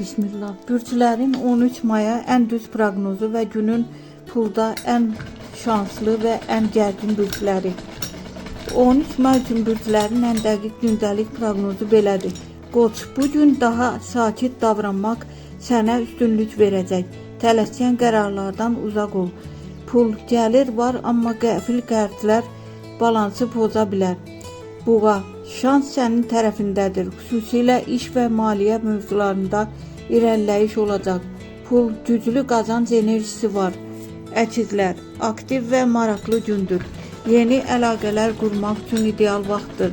Bismillah. Bürclərin 13 maya ən düz proqnozu və günün pulda ən şanslı və ən gərgin bürcləri. 13 may üçün bürclərin ən dəqiq gündəlik proqnozu belədir. Qoç, bu gün daha sakit davranmaq sənə üstünlük verəcək. Tələskən qərarlardan uzaq ol. Pul gəlir var, amma qəfil qərdlər balansı poza bilər. Buğa, şans sənin tərəfindədir. Xüsusilə iş və maliyyə mövzularında irəliləyiş olacaq. Pul, güclü qazanc enerjisi var. Əkizlər, aktiv və maraqlı gündür. Yeni əlaqələr qurmaq üçün ideal vaxtdır.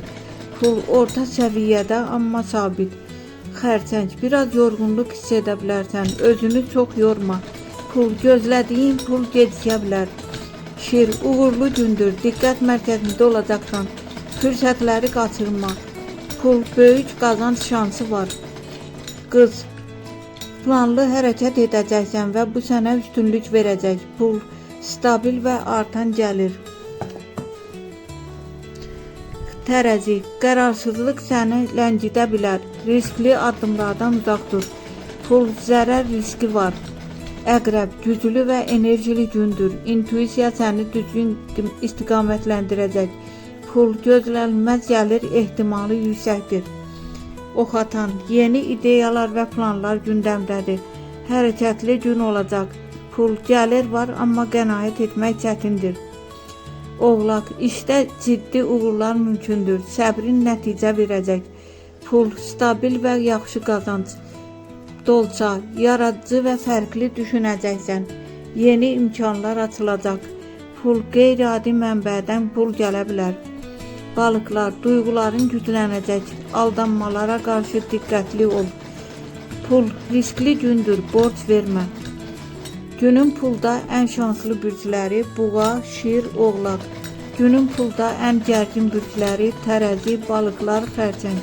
Pul orta səviyyədə, amma sabit. Xərçəng, biraz yorğunluq hiss edə bilərsən. Özünü çox yorma. Pul, gözlədiyin pul gecikə bilər. Şir, uğurlu gündür. Diqqət mərkəzində olacaqsan. Fürsətləri qaçırma. Pul, böyük qazanc şansı var. Qız, planlı hərəkət edəcəksən və bu sənə üstünlük verəcək. Pul, stabil və artan gəlir. Tərəzi, qərarsızlıq səni ləngidə bilər. Riskli addımlardan uzaq dur. Pul, zərər riski var. Əqrəb, güclü və enerjili gündür. İntuisiya səni düzgün istiqamətləndirəcək. Pul, gözlənilməz gəlir ehtimalı yüksəkdir. Ox atan, yeni ideyalar və planlar gündəmdədir. Hərəkətli gün olacaq. Pul, gəlir var, amma qənaət etmək çətindir. Oğlaq, işdə ciddi uğurlar mümkündür. Səbrin nəticə verəcək. Pul, stabil və yaxşı qazanc. Dolça, yaradıcı və fərqli düşünəcəksən. Yeni imkanlar açılacaq. Pul, qeyri-adi mənbədən pul gələ bilər. Balıqlar, duyğuların güclənəcək. Aldanmalara qarşı diqqətli ol. Pul, riskli gündür, borc vermə. Günün pulda ən şanslı bürcləri buğa, şir, oğlaq. Günün pulda ən gərgin bürcləri tərəzi, balıqlar, xərçəng.